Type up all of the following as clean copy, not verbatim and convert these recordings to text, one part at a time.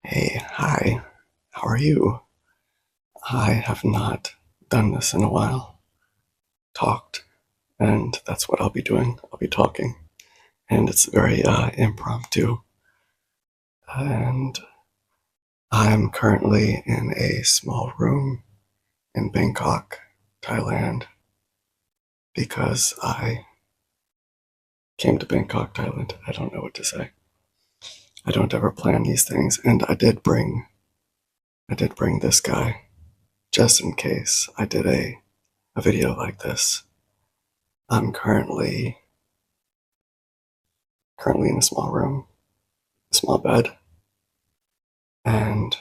Hey, hi, how are you? I have not done this in a while. Talked, and that's what I'll be doing. I'll be talking, and it's very impromptu. And I'm currently in a small room in Bangkok, Thailand, because I came to Bangkok, Thailand. I don't know what to say. I don't ever plan these things, and I did bring this guy just in case I did a video like this. I'm currently in a small room, a small bed, and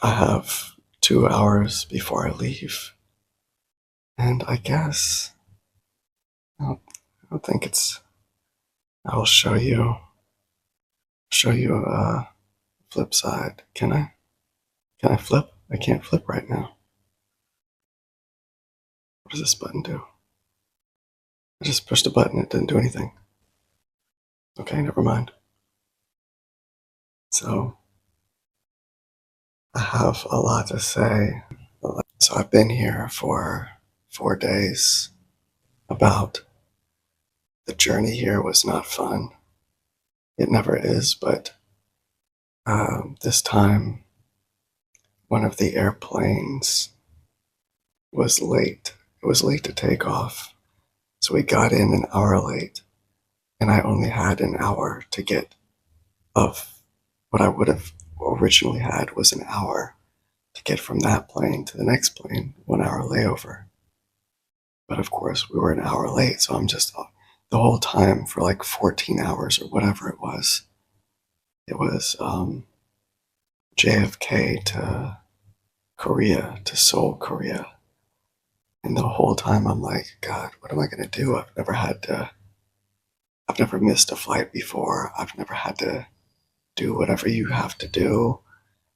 I have 2 hours before I leave. And I guess I don't think it's. I'll show you a flip side. Can I? Can I flip? I can't flip right now. What does this button do? I just pushed a button. It didn't do anything. Okay, never mind. So I have a lot to say. So I've been here for 4 days. About the journey here was not fun. It never is, but this time one of the airplanes was late. It was late to take off. So we got in an hour late, and I only had an hour to get of what I would have originally had was an hour to get from that plane to the next plane, 1 hour layover. But of course, we were an hour late, so I'm just the whole time for like 14 hours or whatever it was. It was JFK to Korea, to Seoul, Korea. And the whole time I'm like, God, what am I going to do? I've never missed a flight before. I've never had to do whatever you have to do.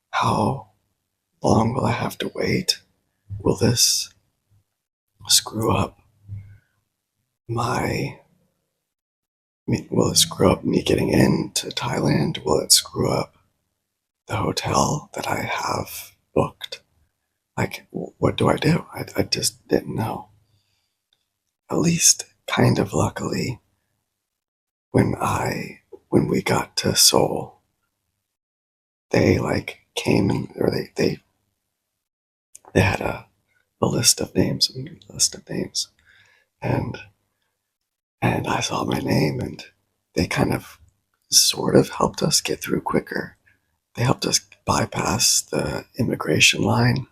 How long will I have to wait? Will this screw up my, will it screw up me getting into Thailand? Will it screw up the hotel that I have booked? Like, what do I do? I just didn't know. At least, kind of luckily, when I when we got to Seoul, they like came and or they had a list of names and and I saw my name, and they kind of sort of helped us get through quicker. They helped us bypass the immigration line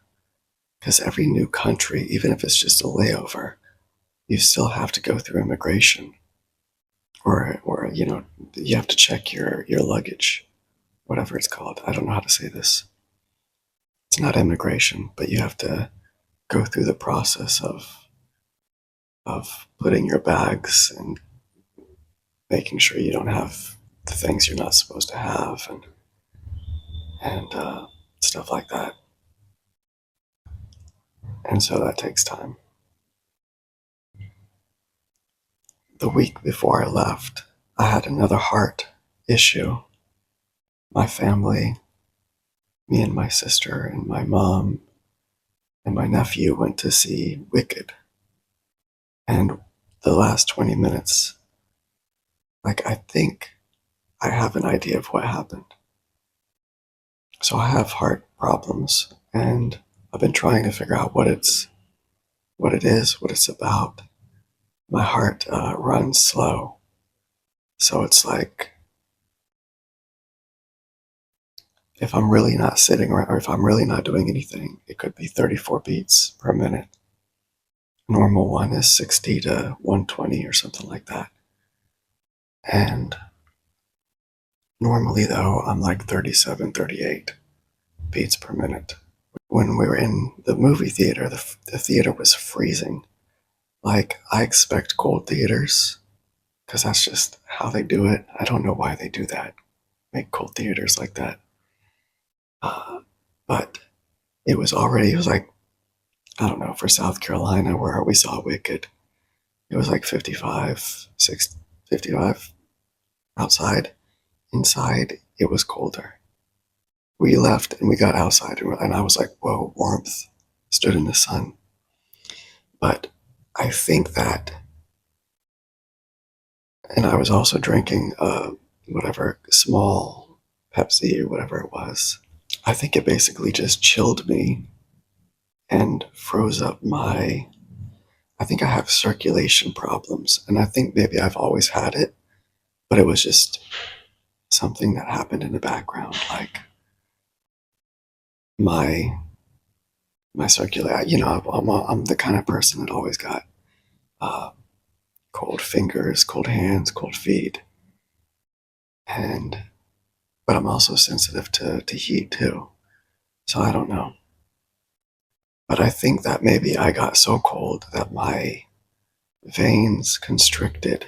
because every new country, even if it's just a layover, you still have to go through immigration, or you have to check your luggage, whatever it's called. I don't know how to say this. It's not immigration, but you have to go through the process of putting your bags and making sure you don't have the things you're not supposed to have, and stuff like that. And so that takes time. The week before I left, I had another heart issue. My family, me and my sister and my mom and my nephew went to see Wicked. And the last 20 minutes, like, I think I have an idea of what happened. So I have heart problems, and I've been trying to figure out what it is, what it's about. My heart runs slow, so it's like if I'm really not sitting around, or if I'm really not doing anything, it could be 34 beats per minute. Normal one is 60 to 120 or something like that. And normally, though, I'm like 37, 38 beats per minute. When we were in the movie theater, the theater was freezing. Like, I expect cold theaters because that's just how they do it. I don't know why they do that, make cold theaters like that. Uh, but it was like, I don't know, for South Carolina where we saw Wicked, it was like 55, 60, 55 outside. Inside, it was colder. we left and we got outside, and I was like, whoa, warmth, stood in the sun. But I think that, and I was also drinking whatever small Pepsi or whatever it was. I think it basically just chilled me and froze up my. I think I have circulation problems, and I think maybe I've always had it, but it was just something that happened in the background, like my circulation. I'm the kind of person that always got uh, cold fingers, cold hands, cold feet, and but I'm also sensitive to heat too. So I don't know. But I think that maybe I got so cold that my veins constricted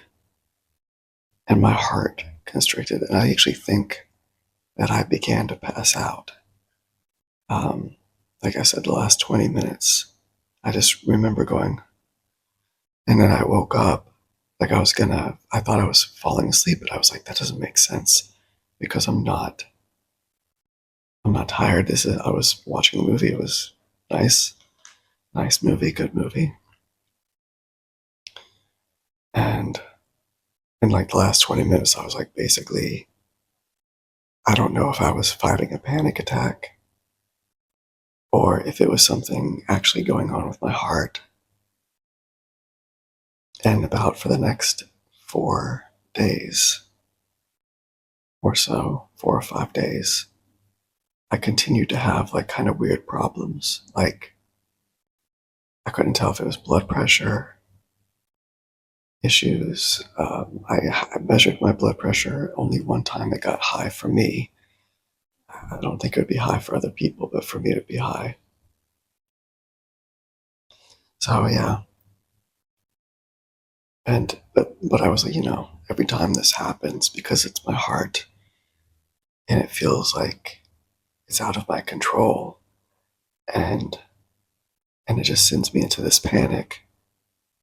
and my heart constricted. And I actually think that I began to pass out. Um, like I said, the last 20 minutes, I just remember going, and then I woke up like I thought I was falling asleep, but I was like, that doesn't make sense because I'm not tired. I was watching the movie. It was nice, nice movie, good movie. And in like the last 20 minutes, I was like, basically, I don't know if I was fighting a panic attack or if it was something actually going on with my heart. And about for the next 4 days or so, 4 or 5 days, I continued to have like kind of weird problems. Like I couldn't tell if it was blood pressure issues. I measured my blood pressure only one time. It got high for me. I don't think it would be high for other people, but for me, it would be high. So yeah, and but I was like, every time this happens, because it's my heart, and it feels like it's out of my control, and and it just sends me into this panic.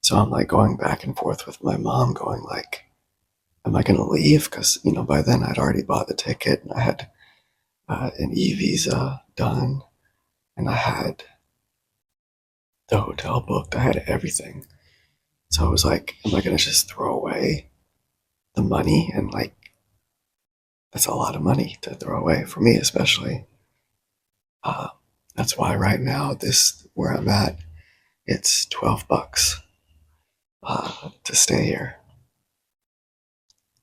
So I'm like going back and forth with my mom, going like, am I going to leave? Because by then I'd already bought the ticket, and I had an e-visa done, and I had the hotel booked. I had everything. So I was like, am I going to just throw away the money? And like, that's a lot of money to throw away for me, especially. Uh, that's why right now, this where I'm at, it's $12 to stay here,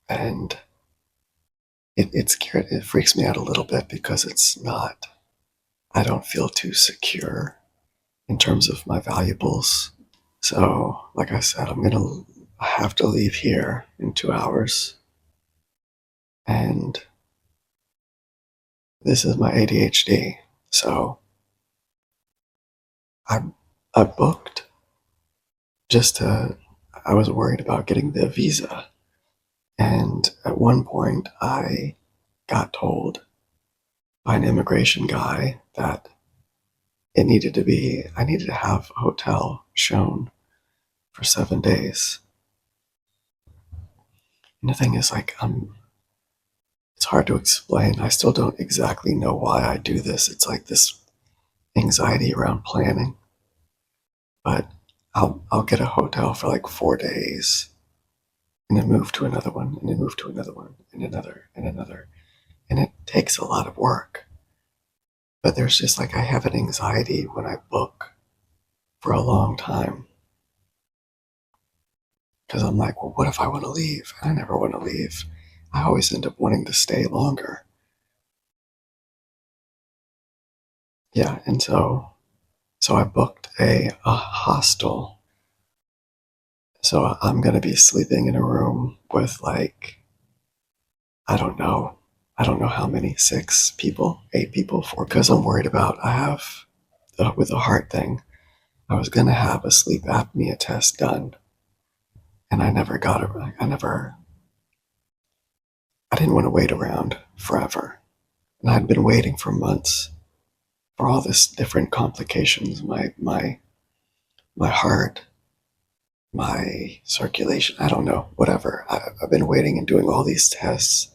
and it freaks me out a little bit because it's not. I don't feel too secure in terms of my valuables. So, like I said, I have to leave here in 2 hours, and this is my ADHD. So I I booked just to. I was worried about getting the visa, and at one point I got told by an immigration guy that I needed to have a hotel shown for 7 days. And the thing is, like, it's hard to explain. I still don't exactly know why I do this. It's like this anxiety around planning. But I'll get a hotel for like 4 days, and then move to another one, and then move to another one, and another, and another. And it takes a lot of work. But there's just like, I have an anxiety when I book for a long time. Because I'm like, well, what if I want to leave? And I never want to leave. I always end up wanting to stay longer. Yeah, and so I booked a hostel. So I'm gonna be sleeping in a room with like, I don't know. I don't know how many, 6 people, 8 people, four, because I'm worried about, I have, with the heart thing, I was going to have a sleep apnea test done, and I never got it. I didn't want to wait around forever. And I'd been waiting for months for all this different complications, my heart, my circulation, I don't know, whatever. I've been waiting and doing all these tests,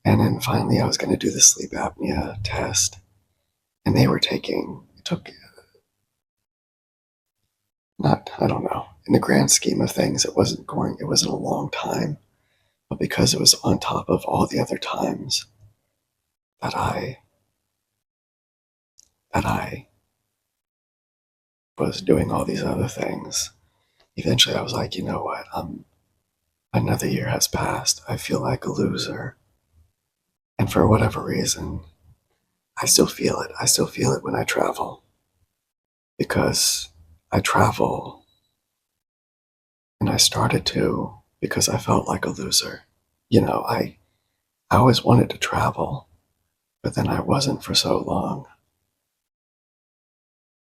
And then finally I was going to do the sleep apnea test, and they were taking, it took, not, I don't know, in the grand scheme of things, it wasn't a long time, but because it was on top of all the other times that I was doing all these other things, eventually I was like, you know what, another year has passed. I feel like a loser. And for whatever reason, I still feel it. I still feel it when I travel, because I travel, and I started to because I felt like a loser. I always wanted to travel, but then I wasn't for so long.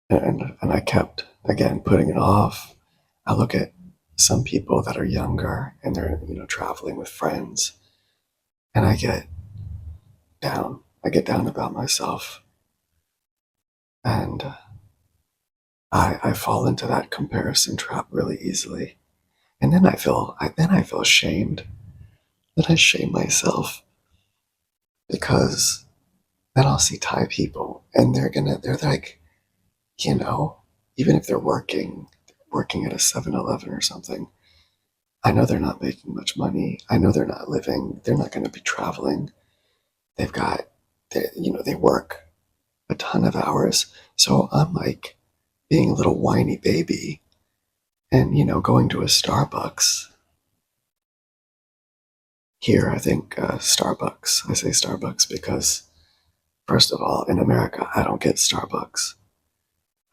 And I kept, again, putting it off. I look at some people that are younger and they're, traveling with friends, and I get down. I get down about myself, and I fall into that comparison trap really easily. And then I feel ashamed. Then I shame myself, because then I'll see Thai people and they're like, you know, even if they're working at a 7-Eleven or something, I know they're not making much money. I know they're not going to be traveling. They've got, they work a ton of hours. So I'm like being a little whiny baby and, going to a Starbucks. Here, I think Starbucks. I say Starbucks because, first of all, in America, I don't get Starbucks.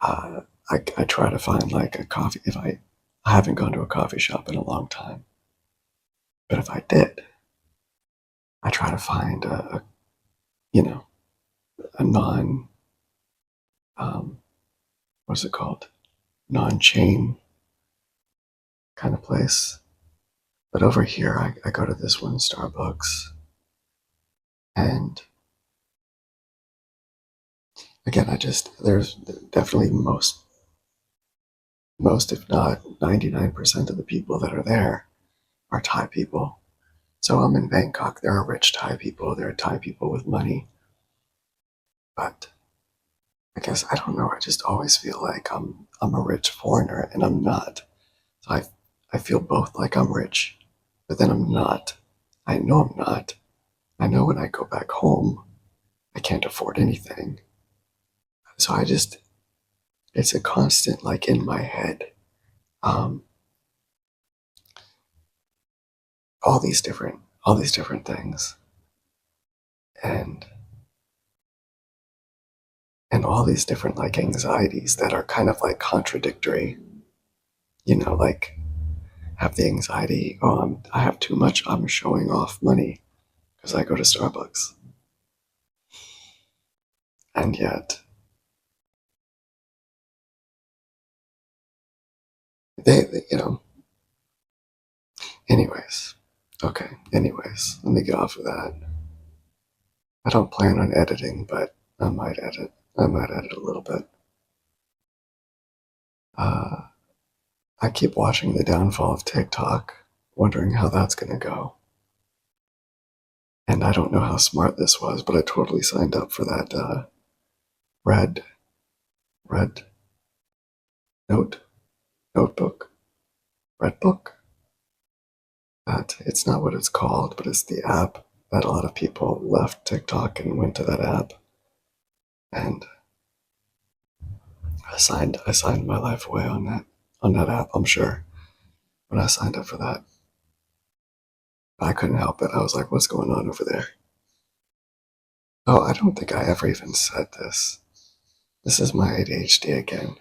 Uh, I try to find like a coffee if I haven't gone to a coffee shop in a long time. But if I did, I try to find you know, a non, um, what's it called? Non-chain kind of place. But over here, I go to this one Starbucks, and again, there's definitely most, if not 99% of the people that are there are Thai people. So I'm in Bangkok. There are rich Thai people. There are Thai people with money. But I guess I don't know. I just always feel like I'm a rich foreigner, and I'm not. So I feel both like I'm rich, but then I'm not. I know I'm not. I know when I go back home, I can't afford anything. So it's a constant like in my head. Um, all these different things, and all these different like anxieties that are kind of like contradictory. Like have the anxiety, oh, I have too much. I'm showing off money because I go to Starbucks, and yet they Anyways, okay. Anyways, let me get off of that. I don't plan on editing, but I might edit. I might edit a little bit. Uh, I keep watching the downfall of TikTok, wondering how that's going to go. And I don't know how smart this was, but I totally signed up for that red red note notebook red book. That it's not what it's called, but it's the app that a lot of people left TikTok and went to that app. And I signed my life away on that app. I'm sure when I signed up for that, I couldn't help it. I was like, "What's going on over there?" Oh, I don't think I ever even said this. This is my ADHD again.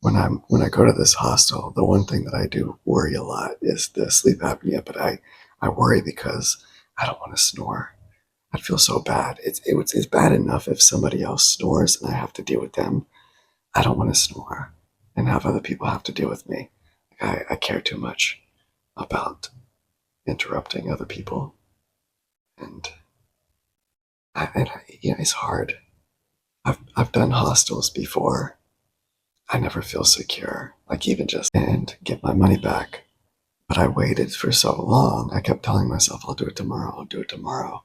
When I go to this hostel, the one thing that I do worry a lot is the sleep apnea. But I worry because I don't want to snore. I'd feel so bad. It's bad enough if somebody else snores and I have to deal with them. I don't want to snore and have other people have to deal with me. I care too much about interrupting other people, and it's hard. I've done hostels before. I never feel secure, like even just and get my money back. But I waited for so long. I kept telling myself, I'll do it tomorrow. I'll do it tomorrow.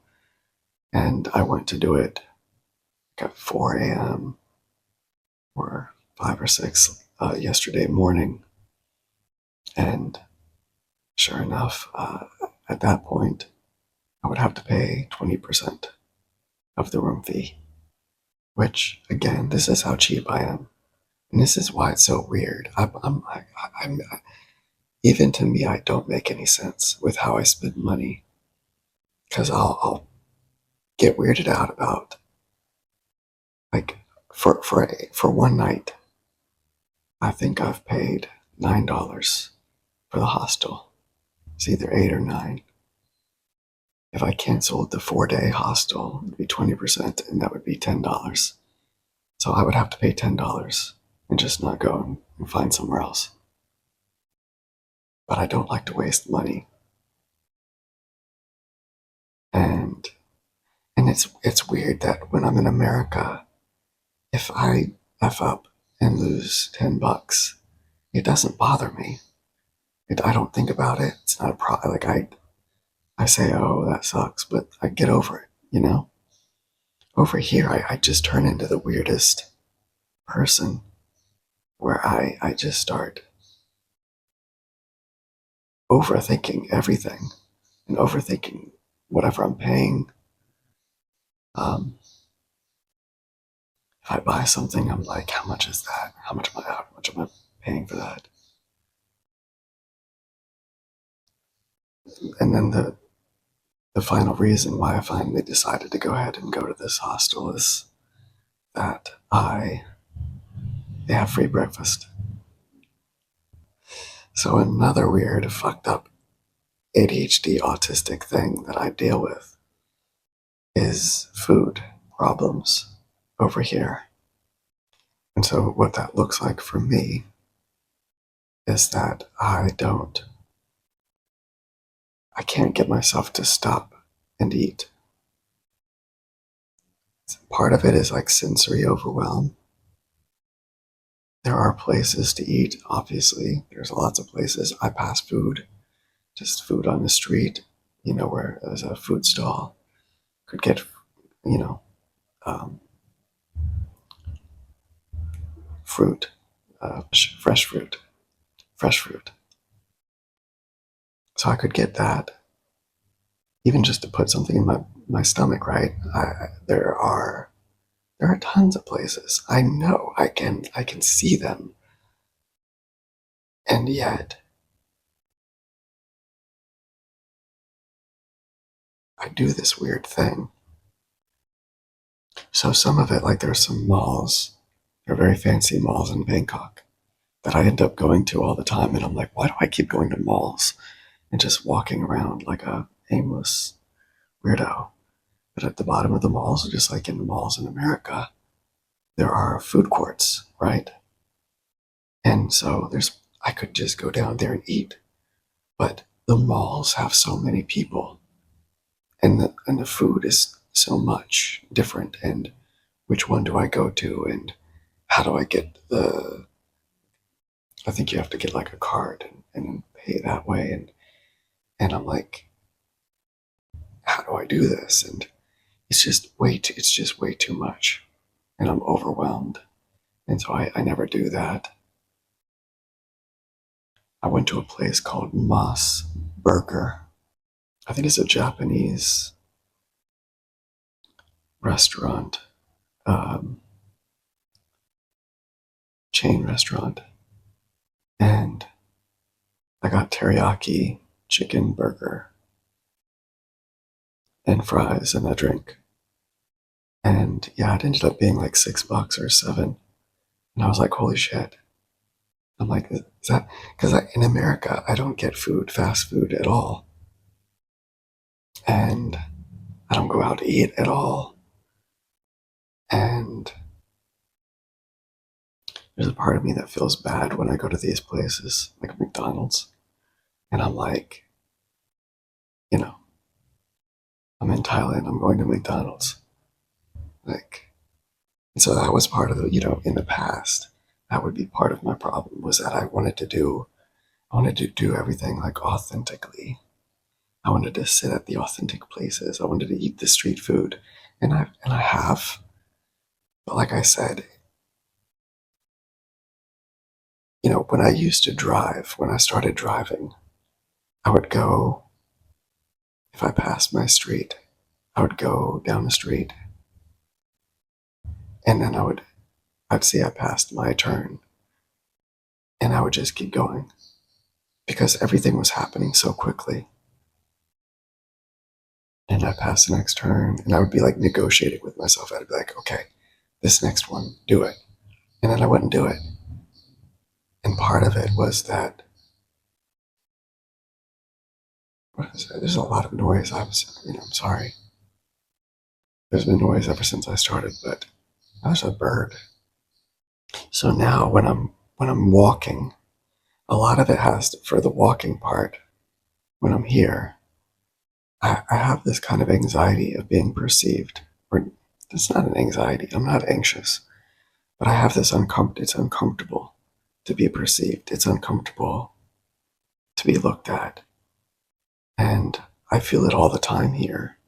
And I went to do it at 4 a.m. or 5 or 6 yesterday morning. And sure enough, at that point, I would have to pay 20% of the room fee, which, again, this is how cheap I am. And this is why it's so weird. I'm even to me, I don't make any sense with how I spend money because I'll get weirded out about like for one night. I think I've paid $9 for the hostel. It's either 8 or 9. If I canceled the 4-day hostel, it would be 20%, and that would be $10. So I would have to pay $10 and just not go and find somewhere else. But I don't like to waste money, and it's weird that when I'm in America, if I f up and lose $10, it doesn't bother me. I don't think about it. It's not a problem. Like I say, oh, that sucks, but I get over it. Over here, I just turn into the weirdest person where I just start overthinking everything and overthinking whatever I'm paying. If I buy something, I'm like, how much is that? How much am I paying for that? And then the final reason why I finally decided to go ahead and go to this hostel is that they have free breakfast. So another weird, fucked up ADHD autistic thing that I deal with is food problems over here. And so what that looks like for me is that I can't get myself to stop and eat. Part of it is like sensory overwhelm. There are places to eat, obviously. There's lots of places. I pass food, just food on the street, where there's a food stall. Could get, you know, um, fruit, fresh fruit, fresh fruit. So I could get that, even just to put something in my stomach, right? There are tons of places. I know I can see them, and yet I do this weird thing. So some of it, like there's some malls, there are very fancy malls in Bangkok that I end up going to all the time, and I'm like, why do I keep going to malls and just walking around like a aimless weirdo? But at the bottom of the malls, just like in the malls in America, there are food courts, right? And so I could just go down there and eat. But the malls have so many people, and the food is so much different. And which one do I go to? And how do I get I think you have to get like a card and pay that way. And I'm like, how do I do this? And it's just way too much. And I'm overwhelmed. And so I never do that. I went to a place called Moss Burger. I think it's a Japanese restaurant, um, chain restaurant. And I got teriyaki chicken burger and fries and a drink. And yeah, it ended up being like $6 or 7. And I was like, holy shit. I'm like, is that because in America, I don't get fast food at all. And I don't go out to eat at all. And there's a part of me that feels bad when I go to these places, like McDonald's. And I'm like, you know, I'm in Thailand, I'm going to McDonald's. Like, and so that was part of in the past, that would be part of my problem was that I wanted to do everything like authentically. I wanted to sit at the authentic places. I wanted to eat the street food, and I have. But like I said, when I used to drive, when I started driving, I would go, if I passed my street, I would go down the street, and then I'd see I passed my turn, and I would just keep going because everything was happening so quickly. And I'd pass the next turn, and I would be like negotiating with myself. I'd be like, okay, this next one, do it. And then I wouldn't do it. And part of it was that, what is it? There's a lot of noise. I'm sorry. There's been noise ever since I started, but there's a bird. So now when I'm walking, a lot of it for the walking part, when I'm here, I have this kind of anxiety of being perceived. Or it's not an anxiety. I'm not anxious, but I have this it's uncomfortable to be perceived. It's uncomfortable to be looked at. And I feel it all the time here,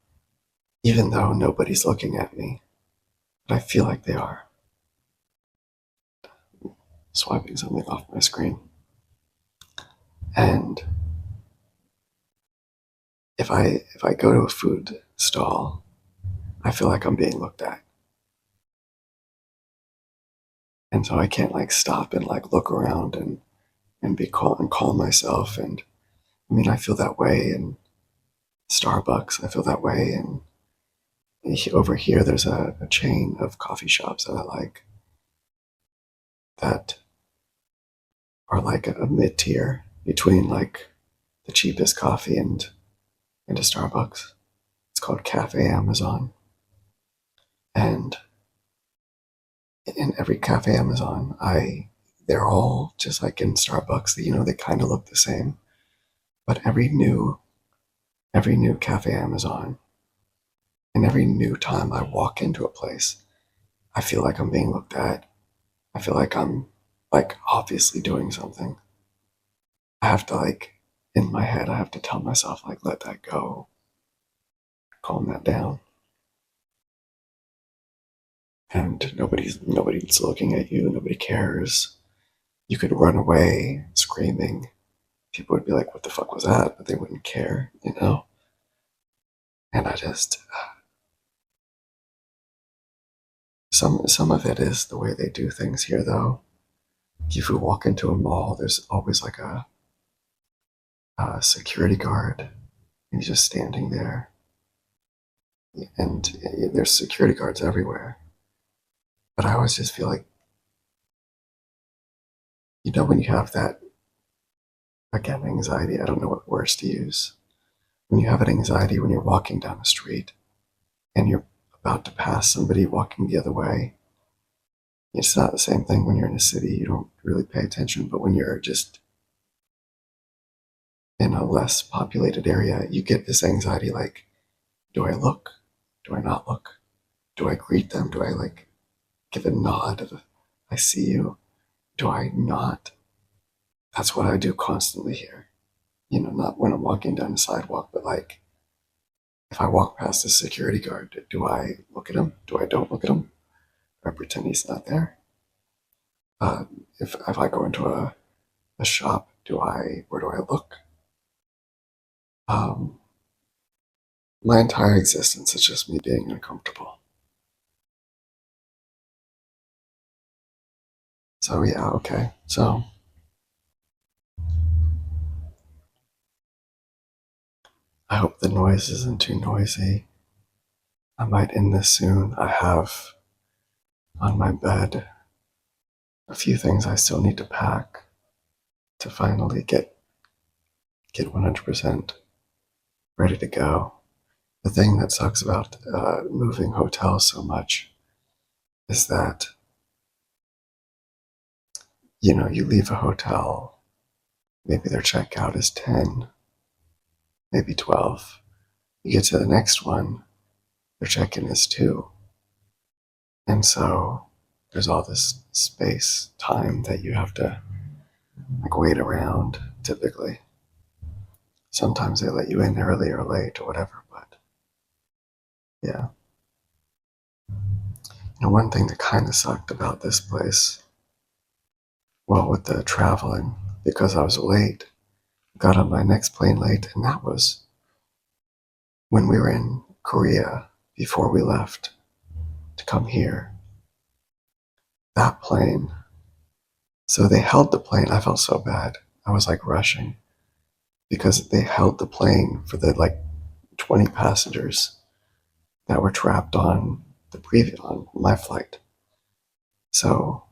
even though nobody's looking at me. But I feel like they are. Swiping something off my screen. And if I go to a food stall, I feel like I'm being looked at. And so I can't like stop and like look around and be calm and calm myself. And I mean, I feel that way in Starbucks. I feel that way in over here. There's a chain of coffee shops that I like that are like a mid tier between like the cheapest coffee and a Starbucks. It's called Cafe Amazon. And in every Cafe Amazon, they're all just like in Starbucks. They kind of look the same. But every new Cafe Amazon, and every new time I walk into a place, I feel like I'm being looked at. I feel like I'm like obviously doing something. I have to like in my head, I have to tell myself like let that go, calm that down. And nobody's looking at you, nobody cares. You could run away screaming. People would be like, what the fuck was that? But they wouldn't care. And I just some of it is the way they do things here though. If you walk into a mall, there's always like a security guard, and he's just standing there. And there's security guards everywhere. But I always just feel like, when you have that, again, anxiety, I don't know what words to use. When you have an anxiety when you're walking down the street and you're about to pass somebody walking the other way, it's not the same thing when you're in a city. You don't really pay attention. But when you're just in a less populated area, you get this anxiety like, do I look? Do I not look? Do I greet them? Do I like give a nod of I see you? Do I not? That's what I do constantly here. Not when I'm walking down the sidewalk, but like if I walk past a security guard, do I look at him? Do I don't look at him? Do I pretend he's not there? Uh, if I go into a shop, where do I look? Um, my entire existence is just me being uncomfortable. So yeah, okay. So I hope the noise isn't too noisy. I might end this soon. I have on my bed a few things I still need to pack to finally get 100% ready to go. The thing that sucks about moving hotels so much is that you leave a hotel, maybe their checkout is 10, maybe 12. You get to the next one, their check-in is 2. And so there's all this space, time that you have to like wait around typically. sometimes they let you in early or late or whatever, but yeah. One thing that kind of sucked about this place, well, with the traveling, because I was late, got on my next plane late, and that was when we were in Korea before we left to come here. That plane, so they held the plane. I felt so bad. I was like rushing because they held the plane for the like 20 passengers that were trapped on on my flight. So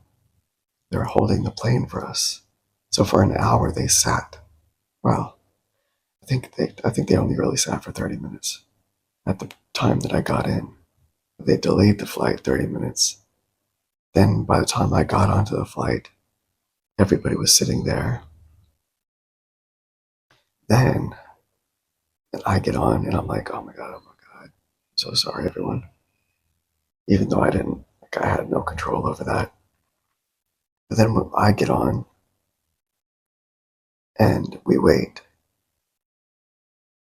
they were holding the plane for us. So for an hour they sat. Well, I think they only really sat for 30 minutes at the time that I got in. They delayed the flight 30 minutes. Then by the time I got onto the flight, everybody was sitting there. Then I get on and I'm like, oh my God. So sorry, everyone. Even though I had no control over that. But then when I get on and we wait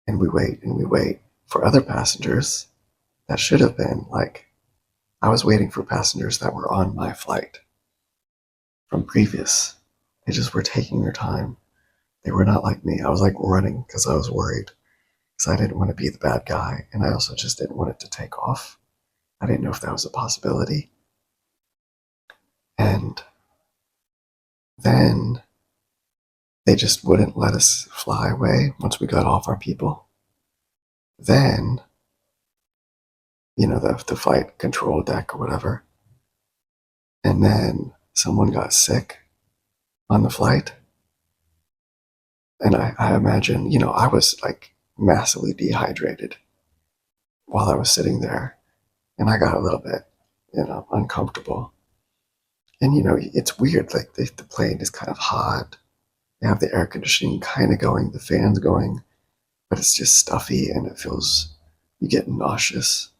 and we wait and we wait for other passengers that should have been like, I was waiting for passengers that were on my flight from previous. They just were taking their time. They were not like me. I was like running because I was worried because I didn't want to be the bad guy. And I also just didn't want it to take off. I didn't know if that was a possibility. And then they just wouldn't let us fly away once we got off our people. Then, the flight control deck or whatever. And then someone got sick on the flight. And I imagine, I was like massively dehydrated while I was sitting there. And I got a little bit, uncomfortable. And, it's weird. Like the plane is kind of hot. They have the air conditioning kind of going, the fans going, but it's just stuffy and you get nauseous.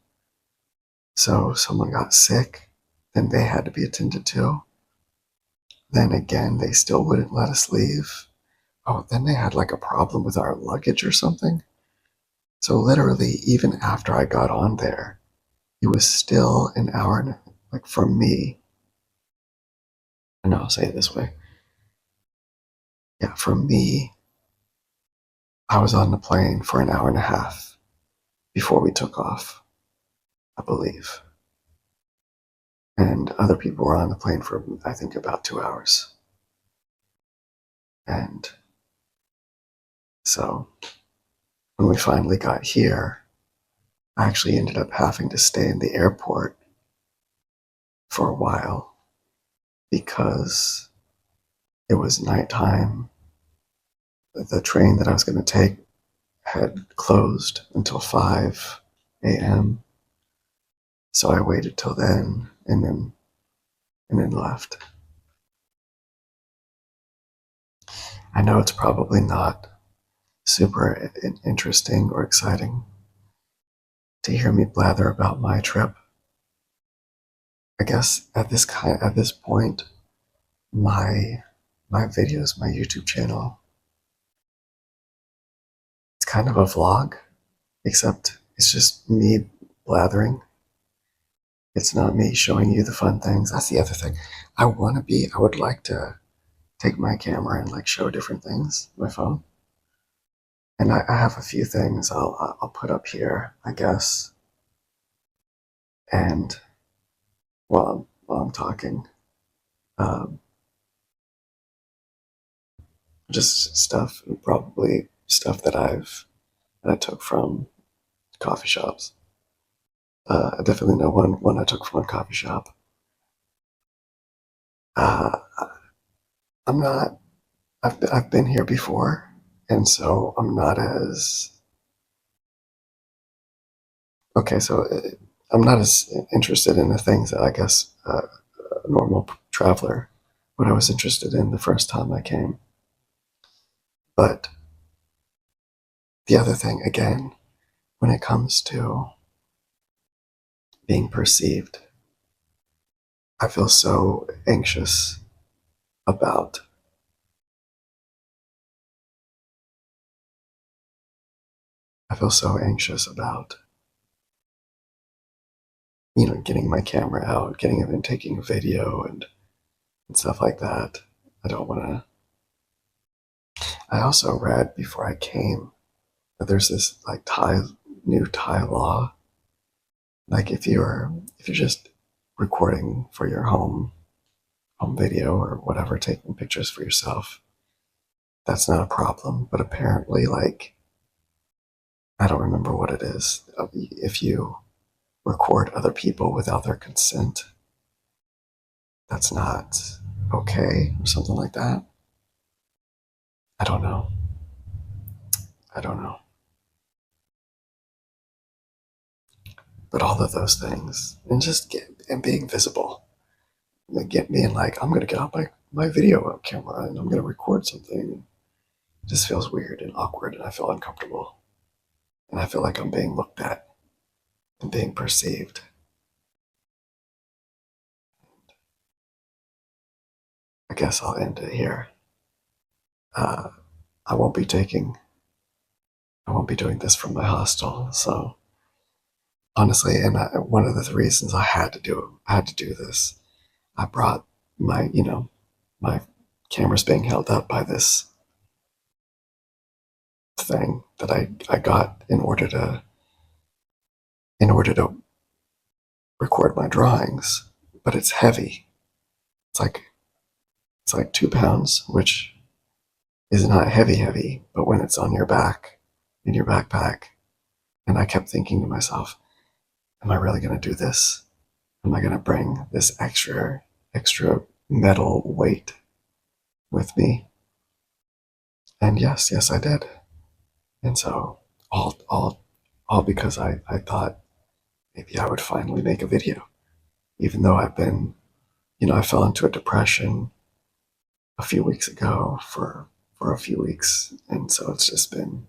So someone got sick, then they had to be attended to. Then again, they still wouldn't let us leave. Oh, then they had like a problem with our luggage or something. So literally, even after I got on there, it was still an hour and like for me, and I'll say it this way. Yeah, for me, I was on the plane for an hour and a half before we took off, I believe. And other people were on the plane for, I think, about 2 hours. And so when we finally got here, I actually ended up having to stay in the airport for a while because it was nighttime. The train that I was going to take had closed until 5 a.m. So I waited till then and then left. I know it's probably not super interesting or exciting to hear me blather about my trip. I guess at this point, my videos, my YouTube channel, it's kind of a vlog, except it's just me blathering. It's not me showing you the fun things. That's the other thing. I would like to take my camera and like show different things, my phone. And I have a few things I'll put up here, I guess. And while I'm talking, um, just probably stuff that I took from coffee shops. I definitely know one I took from a coffee shop. Uh, I'm not. I've been here before, and so I'm not as okay. So I'm not as interested in the things that I guess a normal traveler what I was interested in the first time I came. But the other thing, again, when it comes to being perceived, I feel so anxious about I feel so anxious about, getting my camera out, getting it and taking a video and stuff like that. I don't want to. I also read before I came that there's this like new Thai law. Like if you're just recording for your home video or whatever, taking pictures for yourself, that's not a problem. But apparently, like, I don't remember what it is. If you record other people without their consent, that's not okay or something like that. I don't know. I don't know. But all of those things and being visible, like being like, I'm gonna get out my video camera and I'm gonna record something. It just feels weird and awkward and I feel uncomfortable. And I feel like I'm being looked at and being perceived. I guess I'll end it here. Uh, I won't be taking, I won't be doing this from my hostel. So honestly, and one of the reasons I had to do this. I brought my camera's being held up by this thing that I got in order to record my drawings, but it's heavy. It's like it's like 2 pounds, which is not heavy, but when it's on your back in your backpack, and I kept thinking to myself, am I really gonna do this? Am I gonna bring this extra metal weight with me? And yes, I did. And so all because I thought maybe I would finally make a video, even though I fell into a depression a few weeks ago for a few weeks, and so it's just been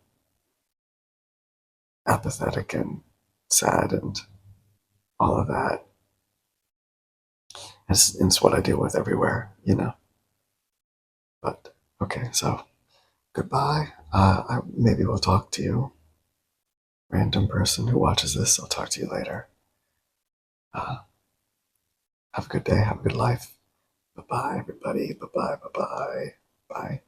apathetic and sad and all of that. It's what I deal with everywhere. But okay, so goodbye. Maybe we'll talk to you, random person who watches this. I'll talk to you later. Uh, have a good day. Have a good life. Bye bye, everybody. Bye bye. Bye bye. Bye.